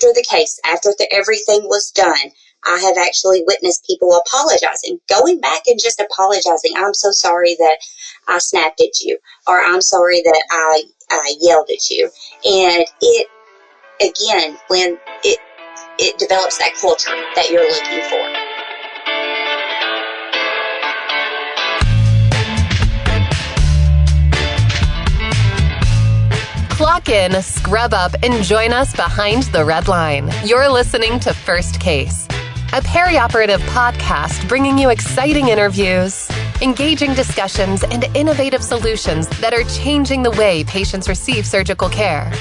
after the case, after everything was done, I have actually witnessed people apologizing, going back and just apologizing. I'm so sorry that I snapped at you, or I'm sorry that I yelled at you. And it, again, when it develops that culture that you're looking for. Clock in, scrub up, and join us behind the red line. You're listening to First Case, a perioperative podcast bringing you exciting interviews, engaging discussions, and innovative solutions that are changing the way patients receive surgical care.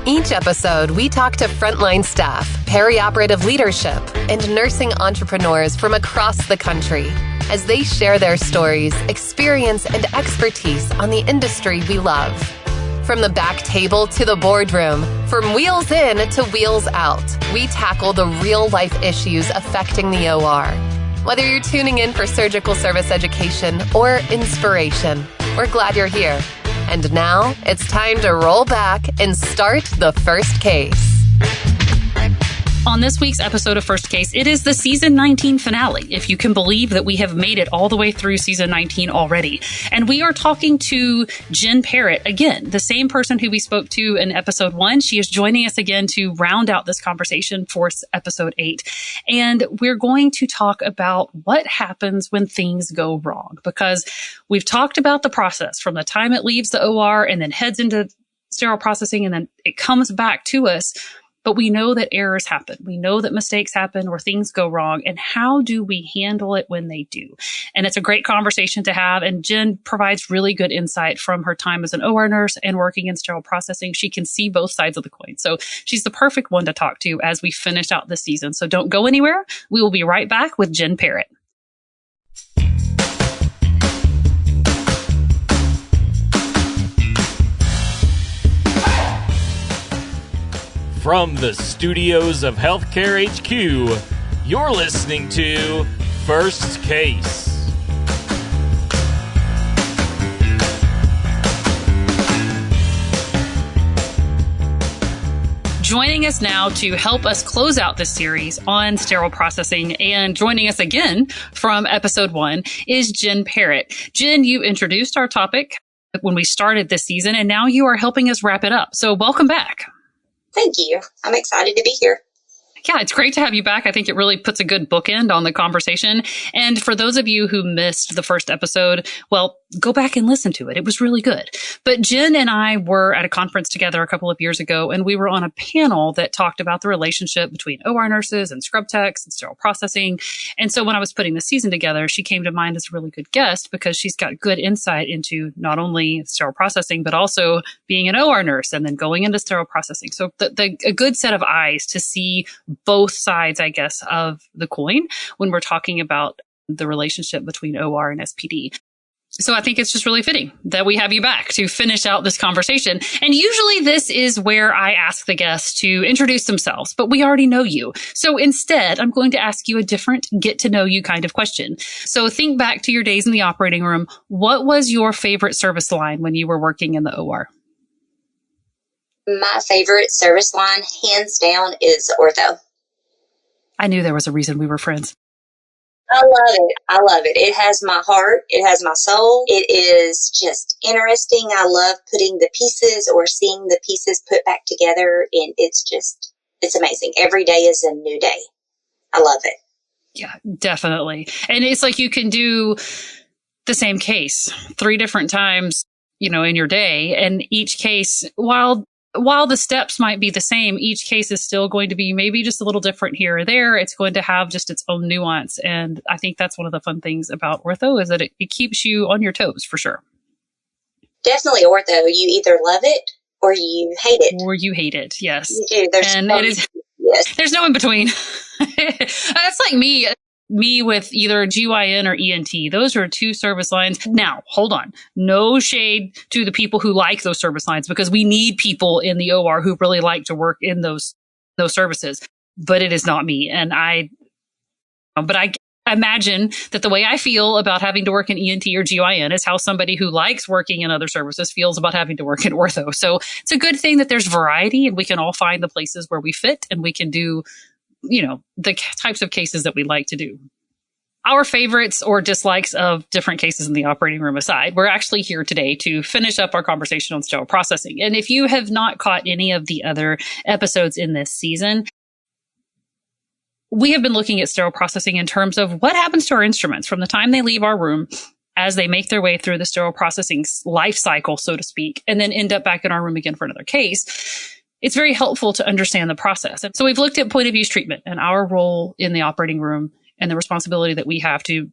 Each episode, we talk to frontline staff, perioperative leadership, and nursing entrepreneurs from across the country as they share their stories, experience, and expertise on the industry we love. From the back table to the boardroom, from wheels in to wheels out, we tackle the real-life issues affecting the OR. Whether you're tuning in for surgical service education or inspiration, we're glad you're here. And now, it's time to roll back and start the first case. On this week's episode of First Case, it is the season 19 finale, if you can believe that we have made it all the way through season 19 already. And we are talking to Jen Parrott again, the same person who we spoke to in episode 1. She is joining us again to round out this conversation for episode 8. And we're going to talk about what happens when things go wrong, because we've talked about the process from the time it leaves the OR and then heads into sterile processing, and then it comes back to us. But we know that errors happen. We know that mistakes happen or things go wrong. And how do we handle it when they do? And it's a great conversation to have. And Jen provides really good insight from her time as an OR nurse and working in sterile processing. She can see both sides of the coin. So she's the perfect one to talk to as we finish out this season. So don't go anywhere. We will be right back with Jen Parrott. From the studios of Healthcare HQ, you're listening to First Case. Joining us now to help us close out this series on sterile processing, and joining us again from episode 1 is Jen Parrott. Jen, you introduced our topic when we started this season, and now you are helping us wrap it up. So welcome back. Thank you. I'm excited to be here. Yeah, it's great to have you back. I think it really puts a good bookend on the conversation. And for those of you who missed the first episode, well, go back and listen to it. It was really good. But Jen and I were at a conference together a couple of years ago, and we were on a panel that talked about the relationship between OR nurses and scrub techs and sterile processing. And so when I was putting the season together, she came to mind as a really good guest because she's got good insight into not only sterile processing, but also being an OR nurse and then going into sterile processing. So a good set of eyes to see both sides, I guess, of the coin when we're talking about the relationship between OR and SPD. So I think it's just really fitting that we have you back to finish out this conversation. And usually this is where I ask the guests to introduce themselves, but we already know you. So instead, I'm going to ask you a different get to know you kind of question. So think back to your days in the operating room. What was your favorite service line when you were working in the OR? My favorite service line, hands down, is ortho. I knew there was a reason we were friends. I love it. I love it. It has my heart. It has my soul. It is just interesting. I love putting the pieces or seeing the pieces put back together. And it's amazing. Every day is a new day. I love it. Yeah, definitely. And it's like you can do the same case 3 different times, in your day. And each case, while the steps might be the same, each case is still going to be maybe just a little different here or there. It's going to have just its own nuance. And I think that's one of the fun things about ortho is that it keeps you on your toes for sure. Definitely ortho. You either love it or you hate it. Or you hate it, yes. You do. There's no in between. That's like me with either GYN or ENT. Those are 2 service lines. Now, hold on. No shade to the people who like those service lines, because we need people in the OR who really like to work in those services. But it is not me. And I imagine that the way I feel about having to work in ENT or GYN is how somebody who likes working in other services feels about having to work in ortho. So it's a good thing that there's variety and we can all find the places where we fit and we can do, the types of cases that we like to do. Our favorites or dislikes of different cases in the operating room aside, we're actually here today to finish up our conversation on sterile processing. And if you have not caught any of the other episodes in this season, we have been looking at sterile processing in terms of what happens to our instruments from the time they leave our room as they make their way through the sterile processing life cycle, so to speak, and then end up back in our room again for another case. It's very helpful to understand the process. And so we've looked at point of use treatment and our role in the operating room and the responsibility that we have to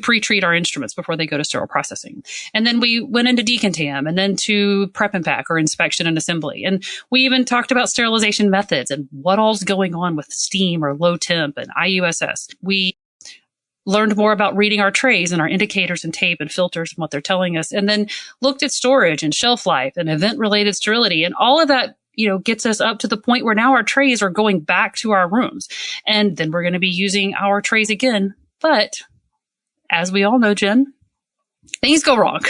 pre-treat our instruments before they go to sterile processing. And then we went into decontam and then to prep and pack or inspection and assembly. And we even talked about sterilization methods and what all's going on with steam or low temp and IUSS. We learned more about reading our trays and our indicators and tape and filters and what they're telling us. And then looked at storage and shelf life and event-related sterility. And all of that gets us up to the point where now our trays are going back to our rooms. And then we're going to be using our trays again. But as we all know, Jen, things go wrong.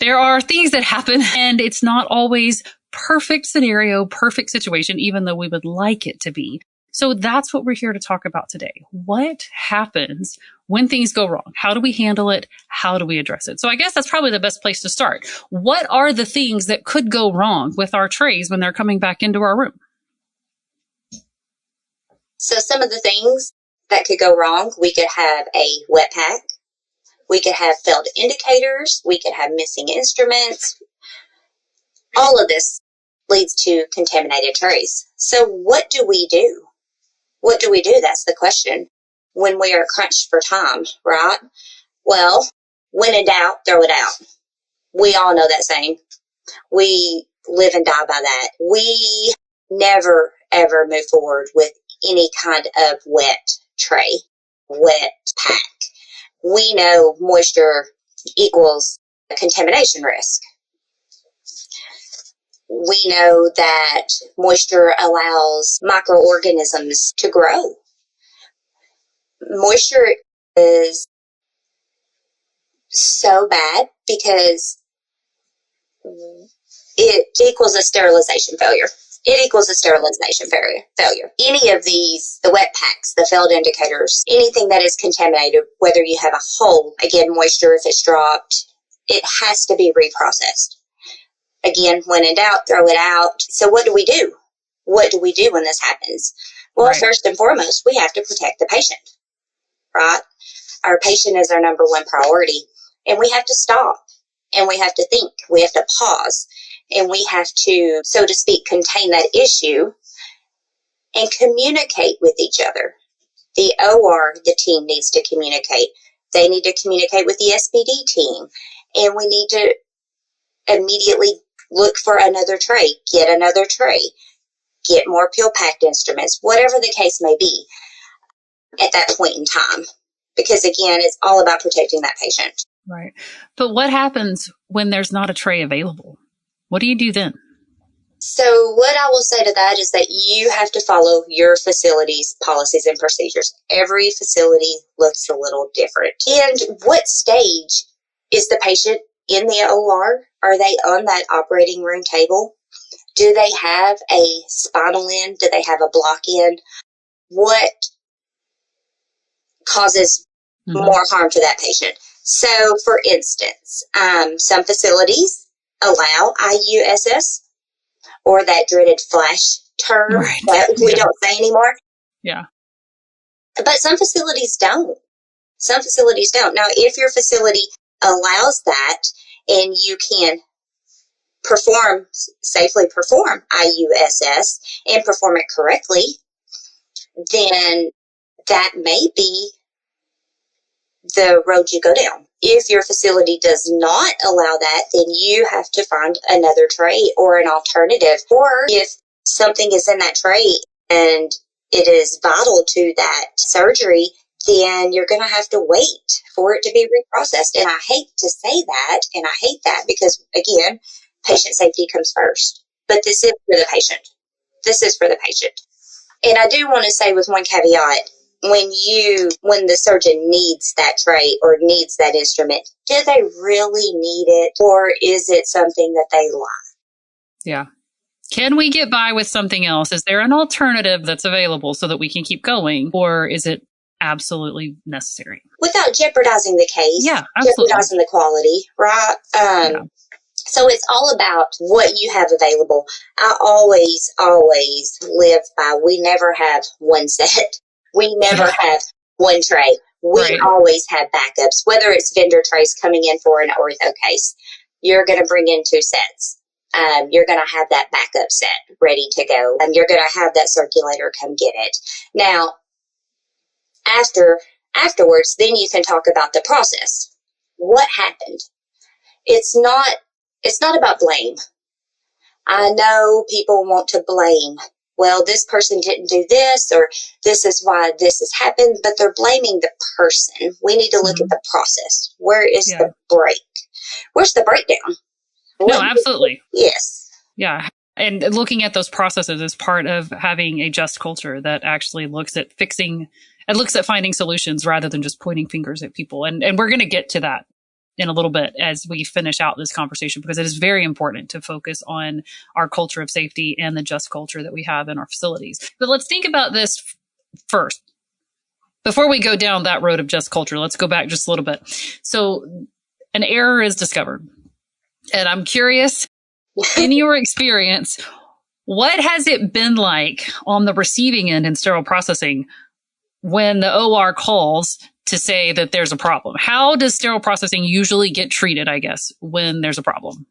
There are things that happen and it's not always perfect scenario, perfect situation, even though we would like it to be. So that's what we're here to talk about today. What happens when things go wrong? How do we handle it? How do we address it? So I guess that's probably the best place to start. What are the things that could go wrong with our trays when they're coming back into our room? So some of the things that could go wrong, we could have a wet pack. We could have failed indicators. We could have missing instruments. All of this leads to contaminated trays. So what do we do? What do we do? That's the question. When we are crunched for time, right? Well, when in doubt, throw it out. We all know that saying. We live and die by that. We never, ever move forward with any kind of wet tray, wet pack. We know moisture equals contamination risk. We know that moisture allows microorganisms to grow. Moisture is so bad because it equals a sterilization failure. It equals a sterilization failure. Any of these, the wet packs, the failed indicators, anything that is contaminated, whether you have a hole, again, moisture, if it's dropped, it has to be reprocessed. Again, when in doubt, throw it out. So what do we do? What do we do when this happens? Well, right. First and foremost, we have to protect the patient, right? Our patient is our number one priority. And we have to stop. And we have to think. We have to pause. And we have to, so to speak, contain that issue and communicate with each other. The OR, the team needs to communicate. They need to communicate with the SPD team. And we need to immediately look for another tray, get another tray, get more pill-packed instruments, whatever the case may be at that point in time. Because, again, it's all about protecting that patient. Right. But what happens when there's not a tray available? What do you do then? So what I will say to that is that you have to follow your facility's policies and procedures. Every facility looks a little different. And what stage is the patient in the OR? Are they on that operating room table? Do they have a spinal end? Do they have a block end? What causes more harm to that patient? So, for instance, some facilities allow IUSS, or that dreaded flash term that we don't say anymore. Yeah. But some facilities don't. Some facilities don't. Now, if your facility allows that and you can safely perform IUSS and perform it correctly, then that may be the road you go down. If your facility does not allow that, then you have to find another tray or an alternative. Or if something is in that tray and it is vital to that surgery, then you're going to have to wait for it to be reprocessed. And I hate to say that, and I hate that because, again, patient safety comes first. But this is for the patient. This is for the patient. And I do want to say with one caveat, when the surgeon needs that tray or needs that instrument, do they really need it, or is it something that they like? Yeah. Can we get by with something else? Is there an alternative that's available so that we can keep going, or is it absolutely necessary? Without jeopardizing the case. Yeah, absolutely. Jeopardizing the quality, right? Yeah. So it's all about what you have available. I always live by, we never have one set. We never have one tray. We always have backups, whether it's vendor trays coming in for an ortho case. You're going to bring in 2 sets. You're going to have that backup set ready to go. You're going to have that circulator come get it. Now, afterwards, then you can talk about the process. What happened? It's not about blame. I know people want to blame. Well, this person didn't do this, or this is why this has happened, but they're blaming the person. We need to look at the process. Where is the break? Where's the breakdown? No, absolutely. Yes. Yeah. And looking at those processes is part of having a just culture that actually looks at fixing and looks at finding solutions rather than just pointing fingers at people. And we're going to get to that in a little bit as we finish out this conversation, because it is very important to focus on our culture of safety and the just culture that we have in our facilities. But let's think about this first. Before we go down that road of just culture, let's go back just a little bit. So an error is discovered. And I'm curious, in your experience, what has it been like on the receiving end in sterile processing when the OR calls to say that there's a problem? How does sterile processing usually get treated, I guess, when there's a problem?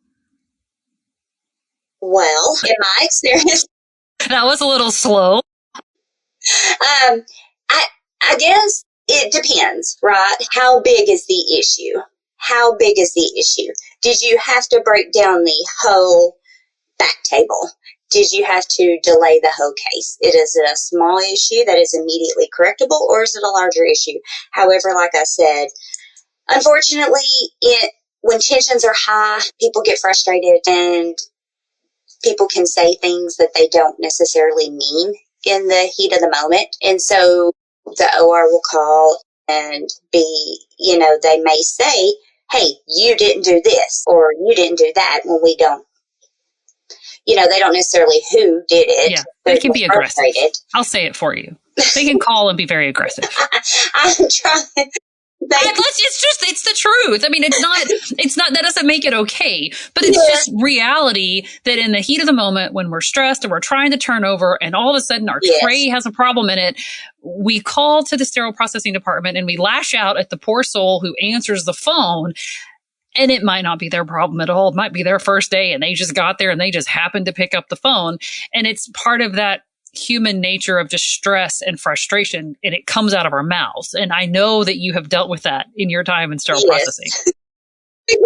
Well, in my experience, that was a little slow. I guess it depends, right? How big is the issue? How big is the issue? Did you have to break down the whole back table? Did you have to delay the whole case? Is it a small issue that is immediately correctable, or is it a larger issue? However, like I said, unfortunately, when tensions are high, people get frustrated and people can say things that they don't necessarily mean in the heat of the moment. And so the OR will call and they may say, hey, you didn't do this or you didn't do that, when we don't. They don't necessarily who did it. Yeah, they can be aggressive. I'll say it for you. They can call and be very aggressive. I'm trying. It's the truth. I mean, it's not, that doesn't make it okay, but it's just reality that in the heat of the moment, when we're stressed and we're trying to turn over and all of a sudden our tray has a problem in it, we call to the sterile processing department and we lash out at the poor soul who answers the phone. And it might not be their problem at all. It might be their first day and they just got there and they just happened to pick up the phone. And it's part of that human nature of just stress and frustration, and it comes out of our mouths. And I know that you have dealt with that in your time in sterile processing. In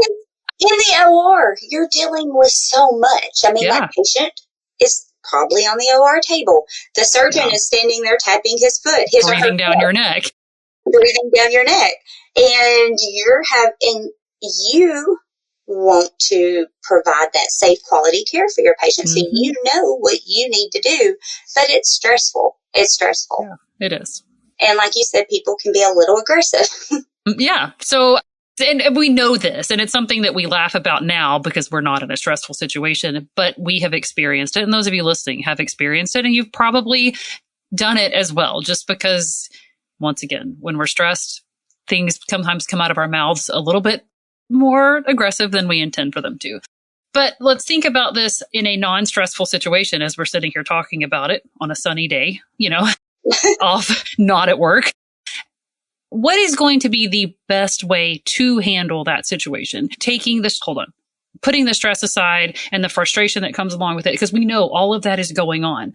the OR, you're dealing with so much. I mean, that patient is probably on the OR table. The surgeon is standing there tapping his foot. Breathing down your neck. Breathing down your neck. And you want to provide that safe quality care for your patient. So you know what you need to do, but it's stressful. It's stressful. Yeah, it is. And like you said, people can be a little aggressive. Yeah. So, and we know this, and it's something that we laugh about now because we're not in a stressful situation, but we have experienced it. And those of you listening have experienced it, and you've probably done it as well, just because, once again, when we're stressed, things sometimes come out of our mouths a little bit more aggressive than we intend for them to. But let's think about this in a non-stressful situation as we're sitting here talking about it on a sunny day, off, not at work. What is going to be the best way to handle that situation? Putting the stress aside and the frustration that comes along with it, because we know all of that is going on.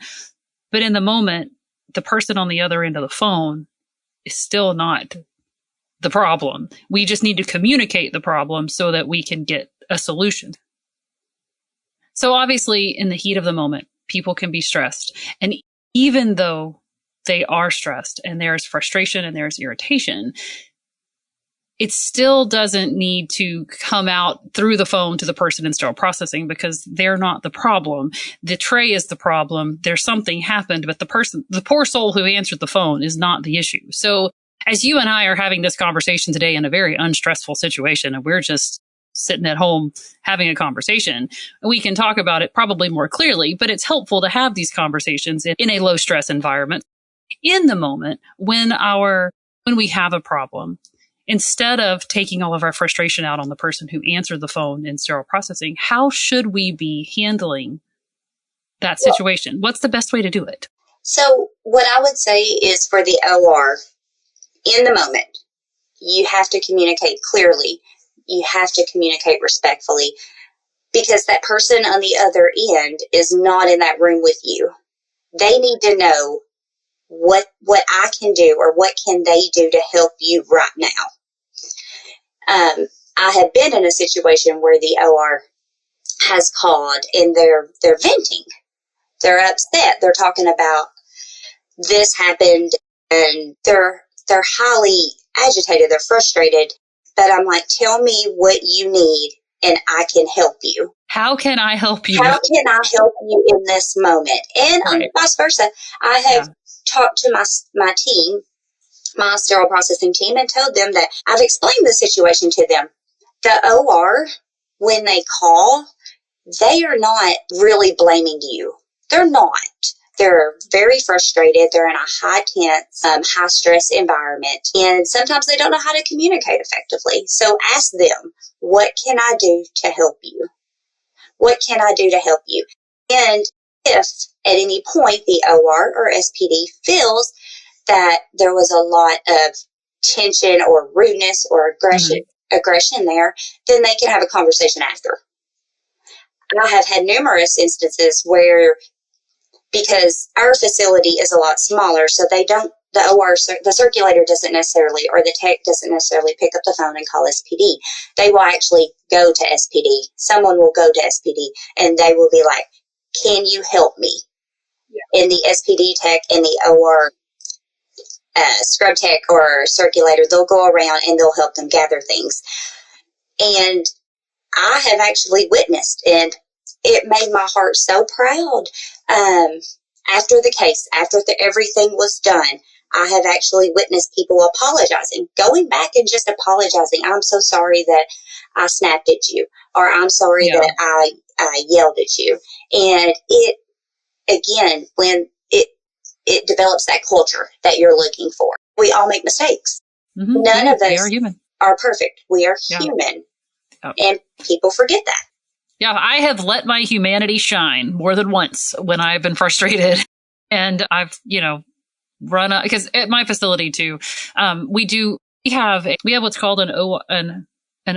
But in the moment, the person on the other end of the phone is still not the problem. We just need to communicate the problem so that we can get a solution. So obviously, in the heat of the moment, people can be stressed. And even though they are stressed and there's frustration and there's irritation, it still doesn't need to come out through the phone to the person in sterile processing, because they're not the problem. The tray is the problem. There's something happened, but the poor soul who answered the phone is not the issue. So as you and I are having this conversation today in a very unstressful situation, and we're just sitting at home having a conversation, we can talk about it probably more clearly, but it's helpful to have these conversations in a low stress environment in the moment when we have a problem. Instead of taking all of our frustration out on the person who answered the phone in sterile processing, how should we be handling that situation? What's the best way to do it? So what I would say is, for the OR, in the moment, you have to communicate clearly. You have to communicate respectfully, because that person on the other end is not in that room with you. They need to know what I can do, or what can they do to help you right now. I have been in a situation where the OR has called and they're venting. They're upset. They're talking about this happened, and they're highly agitated. They're frustrated. But I'm like, tell me what you need and I can help you. How can I help you? How can I help you in this moment? And right. Vice versa. I have talked to my team, my sterile processing team, and told them that I've explained the situation to them. The OR, when they call, they are not really blaming you. They're not. They're very frustrated. They're in a high tense, high stress environment. And sometimes they don't know how to communicate effectively. So ask them, what can I do to help you? What can I do to help you? And if at any point the OR or SPD feels that there was a lot of tension or rudeness or aggression there, then they can have a conversation after. I have had numerous instances where, because our facility is a lot smaller, so the circulator doesn't necessarily, or the tech doesn't necessarily pick up the phone and call SPD. They will actually go to SPD. Someone will go to SPD and they will be like, can you help me? Yeah. And the SPD tech and the OR scrub tech or circulator, they'll go around and they'll help them gather things. And I have actually witnessed, and it made my heart so proud. After the case, everything was done, I have actually witnessed people apologizing, going back and just apologizing. I'm so sorry that I snapped at you, or I'm sorry that I yelled at you. And it, again, when it develops that culture that you're looking for. We all make mistakes. Mm-hmm. None of us are perfect. We are human. Yep. And people forget that. Yeah, I have let my humanity shine more than once when I've been frustrated. And I've, run up, because at my facility too, we have what's called an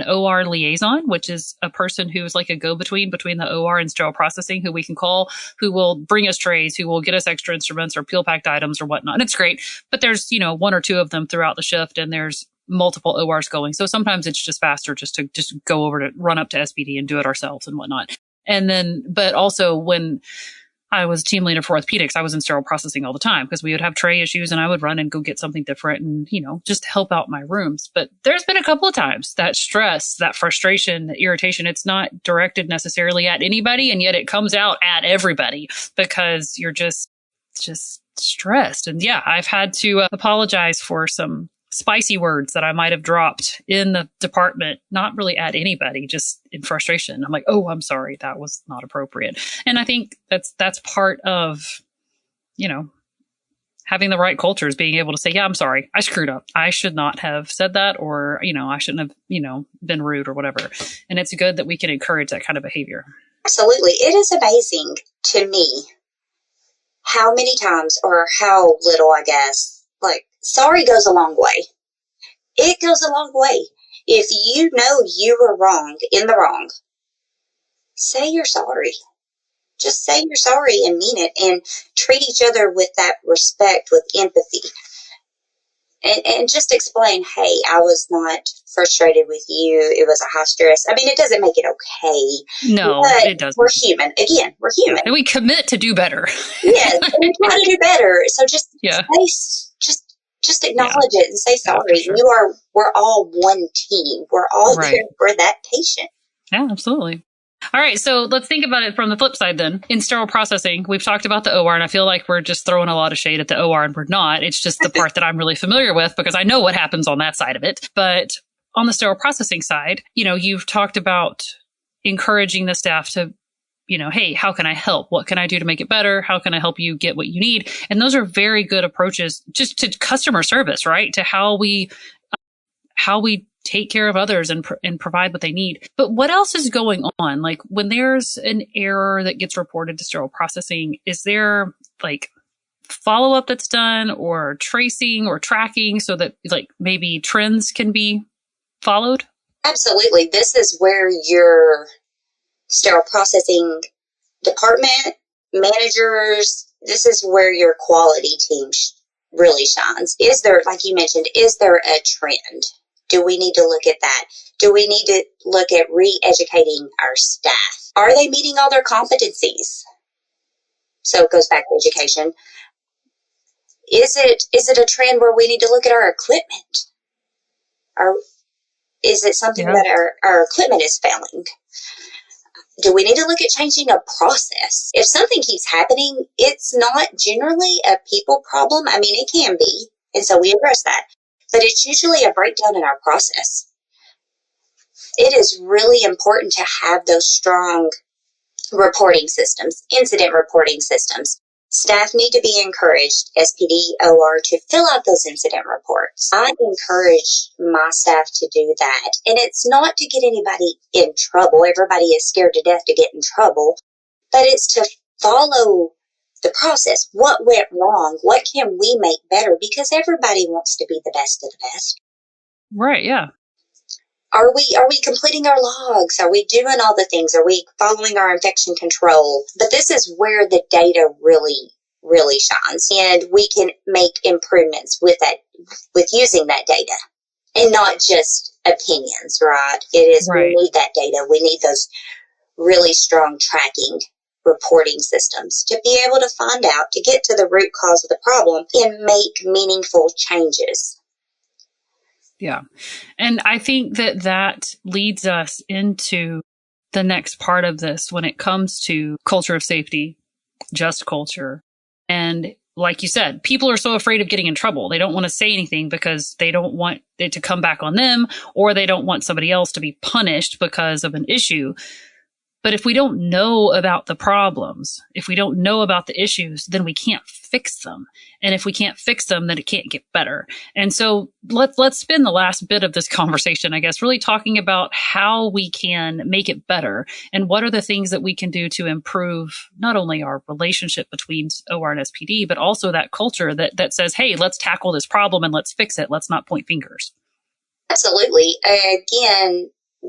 OR liaison, which is a person who is like a go-between between the OR and sterile processing, who we can call, who will bring us trays, who will get us extra instruments or peel-packed items or whatnot. And it's great. But there's, one or two of them throughout the shift, and there's multiple ORs going. So sometimes it's just faster just to go over to run up to SPD and do it ourselves and whatnot. And then, but also when I was team leader for orthopedics, I was in sterile processing all the time because we would have tray issues and I would run and go get something different and, just help out my rooms. But there's been a couple of times that stress, that frustration, that irritation, it's not directed necessarily at anybody. And yet it comes out at everybody because you're just stressed. And yeah, I've had to apologize for some spicy words that I might have dropped in the department, not really at anybody, just in frustration. I'm like, oh, I'm sorry, that was not appropriate. And I think that's part of, having the right culture is being able to say, yeah, I'm sorry, I screwed up. I should not have said that, or, I shouldn't have, been rude or whatever. And it's good that we can encourage that kind of behavior. Absolutely. It is amazing to me how many times, or how little, I guess, sorry goes a long way. It goes a long way. If you know you were wrong, in the wrong, say you're sorry. Just say you're sorry and mean it, and treat each other with that respect, with empathy. And just explain, hey, I was not frustrated with you. It was a high stress. I mean, it doesn't make it okay. No, it doesn't. We're human. Again, we're human. And we commit to do better. Yes, we try to do better. So just just acknowledge it and say sorry. Yeah, for sure. We're all one team. We're all Right. there for that patient. Yeah, absolutely. All right, so let's think about it from the flip side then. In sterile processing, we've talked about the OR, and I feel like we're just throwing a lot of shade at the OR, and we're not. It's just the part that I'm really familiar with because I know what happens on that side of it. But on the sterile processing side, you've talked about encouraging the staff to, hey, how can I help? What can I do to make it better? How can I help you get what you need? And those are very good approaches just to customer service, right? To how we take care of others and provide what they need. But what else is going on? Like when there's an error that gets reported to sterile processing, is there like follow-up that's done or tracing or tracking so that like maybe trends can be followed? Absolutely. This is where your sterile processing department managers, this is where your quality team really shines. Is there, like you mentioned, is there a trend? Do we need to look at that? Do we need to look at re-educating our staff? Are they meeting all their competencies? So it goes back to education. Is it a trend where we need to look at our equipment? Or is it something that our equipment is failing? Do we need to look at changing a process? If something keeps happening, it's not generally a people problem. I mean, it can be, and so we address that. But it's usually a breakdown in our process. It is really important to have those strong reporting systems, incident reporting systems. Staff need to be encouraged, SPD, OR, to fill out those incident reports. I encourage my staff to do that. And it's not to get anybody in trouble. Everybody is scared to death to get in trouble. But it's to follow the process. What went wrong? What can we make better? Because everybody wants to be the best of the best. Right, yeah. Are we completing our logs? Are we doing all the things? Are we following our infection control? But this is where the data really, really shines. And we can make improvements with that, with using that data. And not just opinions, right? It is, right. We need that data. We need those really strong tracking reporting systems to be able to find out, to get to the root cause of the problem and make meaningful changes. Yeah. And I think that leads us into the next part of this when it comes to culture of safety, just culture. And like you said, people are so afraid of getting in trouble. They don't want to say anything because they don't want it to come back on them, or they don't want somebody else to be punished because of an issue. But if we don't know about the problems, if we don't know about the issues, then we can't fix them. And if we can't fix them, then it can't get better. And so let's spend the last bit of this conversation, I guess, really talking about how we can make it better and what are the things that we can do to improve not only our relationship between OR and SPD, but also that culture that says, hey, let's tackle this problem and let's fix it. Let's not point fingers. Absolutely. Again,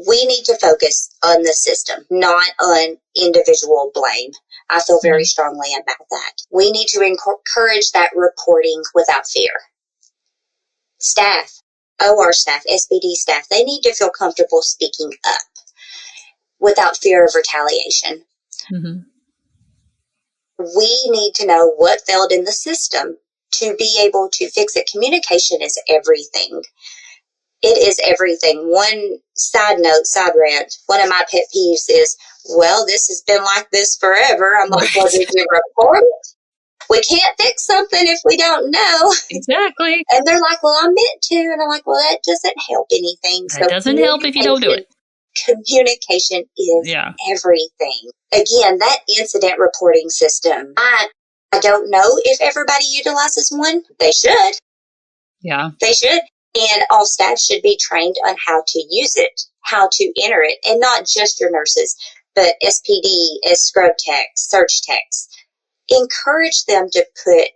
we need to focus on the system, not on individual blame. I feel very strongly about that. We need to encourage that reporting without fear. Staff, OR staff, SPD staff, they need to feel comfortable speaking up without fear of retaliation. Mm-hmm. We need to know what failed in the system to be able to fix it. Communication is everything. It is everything. One side note, side rant, one of my pet peeves is, well, this has been like this forever. I'm like, well, did you report it? We can't fix something if we don't know. Exactly. And they're like, well, I meant to. And I'm like, well, that doesn't help anything. That doesn't help if you don't do it. Communication is everything. Again, that incident reporting system, I don't know if everybody utilizes one. They should. Yeah. They should. And all staff should be trained on how to use it, how to enter it, and not just your nurses, but SPD, as scrub techs, surge techs. Encourage them to put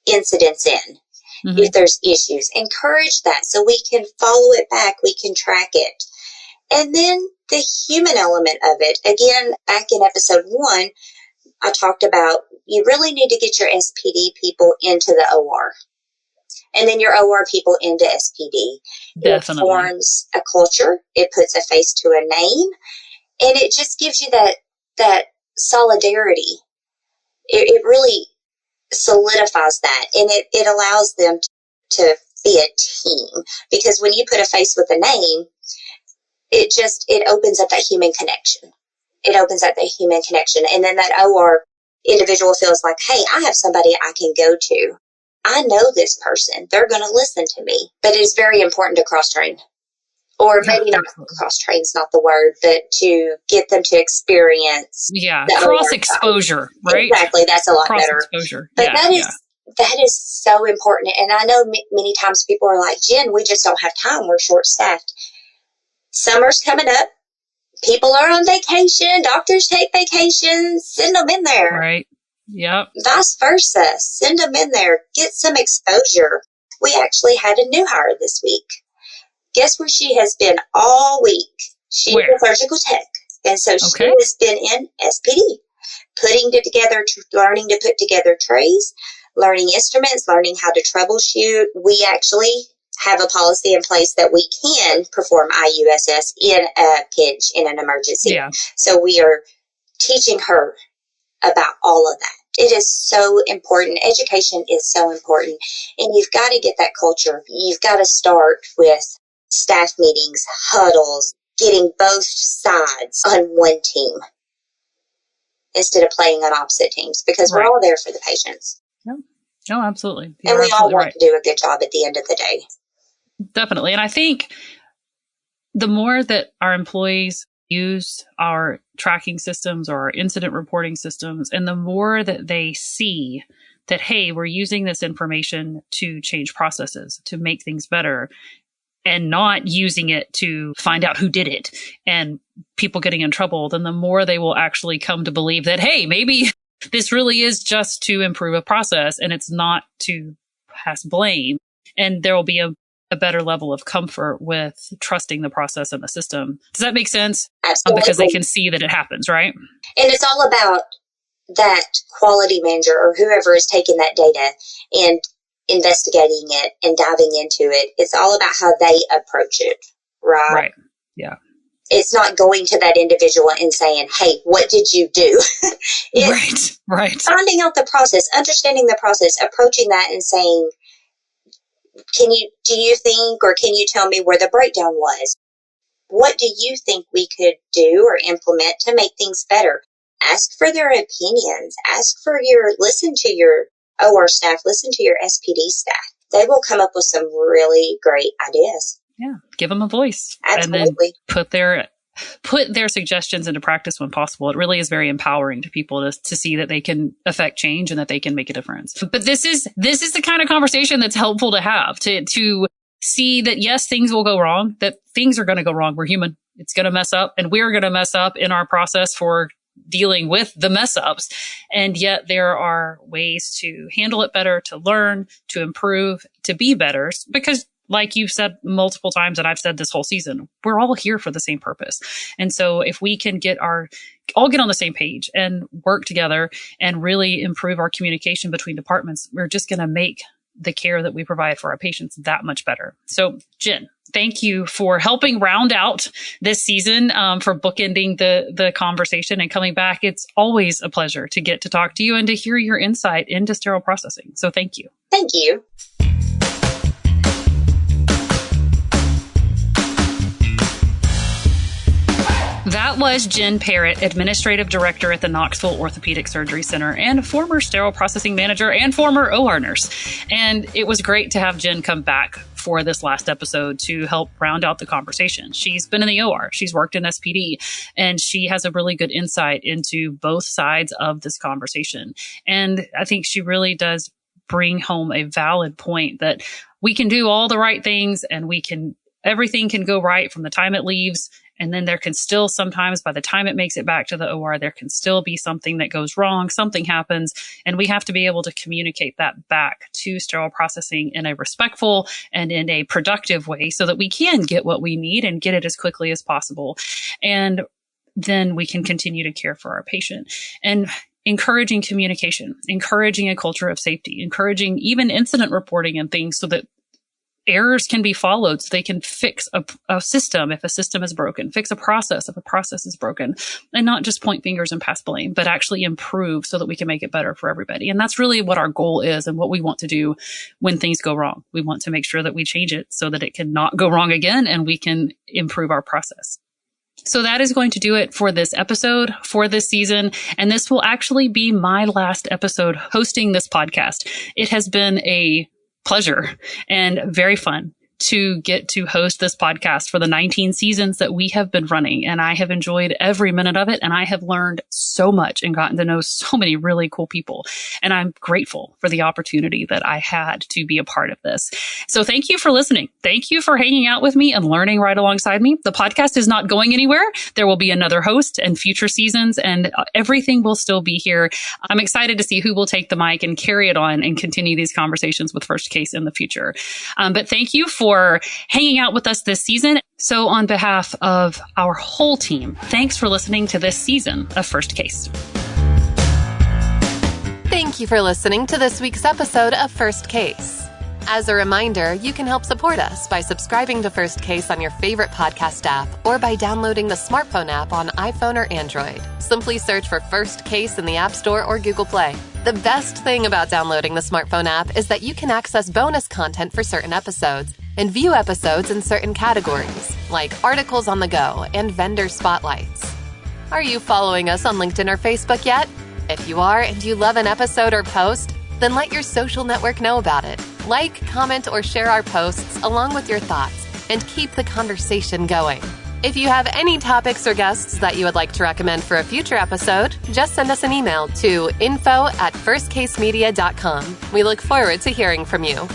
incidents in if there's issues. Encourage that so we can follow it back, we can track it. And then the human element of it. Again, back in episode 1, I talked about you really need to get your SPD people into the OR. And then your OR people into SPD. Definitely. It forms a culture. It puts a face to a name. And it just gives you that solidarity. It really solidifies that, and it allows them to be a team, because when you put a face with a name, it opens up that human connection. It opens up that human connection. And then that OR individual feels like, hey, I have somebody I can go to. I know this person. They're going to listen to me. But it is very important to cross-train. Or maybe not cross-train is not the word, but to get them to experience. Yeah, cross-exposure, right? Exactly. That's a lot better. Cross-exposure. But that is so important. And I know many times people are like, Jen, we just don't have time. We're short-staffed. Summer's coming up. People are on vacation. Doctors take vacations. Send them in there. Right. Yep. Vice versa. Send them in there. Get some exposure. We actually had a new hire this week. Guess where she has been all week? She's a surgical tech. And so she has been in SPD, learning to put together trays, learning instruments, learning how to troubleshoot. We actually have a policy in place that we can perform IUSS in a pinch, in an emergency. Yeah. So we are teaching her about all of that. It is so important. Education is so important. And you've got to get that culture. You've got to start with staff meetings, huddles, getting both sides on one team instead of playing on opposite teams, because we're all there for the patients. No, absolutely. And we all want to do a good job at the end of the day. Definitely. And I think the more that our employees use our tracking systems or our incident reporting systems, and the more that they see that, hey, we're using this information to change processes, to make things better, and not using it to find out who did it and people getting in trouble, then the more they will actually come to believe that, hey, maybe this really is just to improve a process and it's not to pass blame. And there will be a better level of comfort with trusting the process and the system. Does that make sense? Absolutely. Because they can see that it happens, right? And it's all about that quality manager or whoever is taking that data and investigating it and diving into it. It's all about how they approach it, right? Right. Yeah. It's not going to that individual and saying, hey, what did you do? Right. Finding out the process, understanding the process, approaching that and saying, do you think, or can you tell me where the breakdown was? What do you think we could do or implement to make things better? Ask for their opinions. Listen to your OR staff, listen to your SPD staff. They will come up with some really great ideas. Yeah. Give them a voice. Absolutely. And then put their suggestions into practice when possible. It really is very empowering to people to see that they can affect change and that they can make a difference. But this is the kind of conversation that's helpful to have, to see that, yes, things will go wrong, that things are going to go wrong. We're human. It's going to mess up, and we're going to mess up in our process for dealing with the mess ups. And yet there are ways to handle it better, to learn, to improve, to be better, because like you've said multiple times, and I've said this whole season, we're all here for the same purpose. And so if we can all get on the same page and work together and really improve our communication between departments, we're just going to make the care that we provide for our patients that much better. So Jen, thank you for helping round out this season, for bookending the conversation and coming back. It's always a pleasure to get to talk to you and to hear your insight into sterile processing. So thank you. Thank you. That was Jen Parrott, Administrative Director at the Knoxville Orthopedic Surgery Center and former sterile processing manager and former OR nurse. And it was great to have Jen come back for this last episode to help round out the conversation. She's been in the OR, she's worked in SPD, and she has a really good insight into both sides of this conversation. And I think she really does bring home a valid point that we can do all the right things and everything can go right from the time it leaves. And then there can still sometimes, by the time it makes it back to the OR, there can still be something that goes wrong, something happens, and we have to be able to communicate that back to sterile processing in a respectful and in a productive way so that we can get what we need and get it as quickly as possible. And then we can continue to care for our patient. And encouraging communication, encouraging a culture of safety, encouraging even incident reporting and things so that errors can be followed so they can fix a system if a system is broken, fix a process if a process is broken, and not just point fingers and pass blame, but actually improve so that we can make it better for everybody. And that's really what our goal is and what we want to do when things go wrong. We want to make sure that we change it so that it can not go wrong again and we can improve our process. So that is going to do it for this episode, for this season. And this will actually be my last episode hosting this podcast. It has been a pleasure and very fun to get to host this podcast for the 19 seasons that we have been running. And I have enjoyed every minute of it. And I have learned so much and gotten to know so many really cool people. And I'm grateful for the opportunity that I had to be a part of this. So thank you for listening. Thank you for hanging out with me and learning right alongside me. The podcast is not going anywhere. There will be another host and future seasons, and everything will still be here. I'm excited to see who will take the mic and carry it on and continue these conversations with First Case in the future. But thank you for hanging out with us this season. So on behalf of our whole team, thanks for listening to this season of First Case. Thank you for listening to this week's episode of First Case. As a reminder, you can help support us by subscribing to First Case on your favorite podcast app or by downloading the smartphone app on iPhone or Android. Simply search for First Case in the App Store or Google Play. The best thing about downloading the smartphone app is that you can access bonus content for certain episodes and view episodes in certain categories, like articles on the go and vendor spotlights. Are you following us on LinkedIn or Facebook yet? If you are and you love an episode or post, then let your social network know about it. Like, comment, or share our posts along with your thoughts and keep the conversation going. If you have any topics or guests that you would like to recommend for a future episode, just send us an email to info@firstcasemedia.com. We look forward to hearing from you.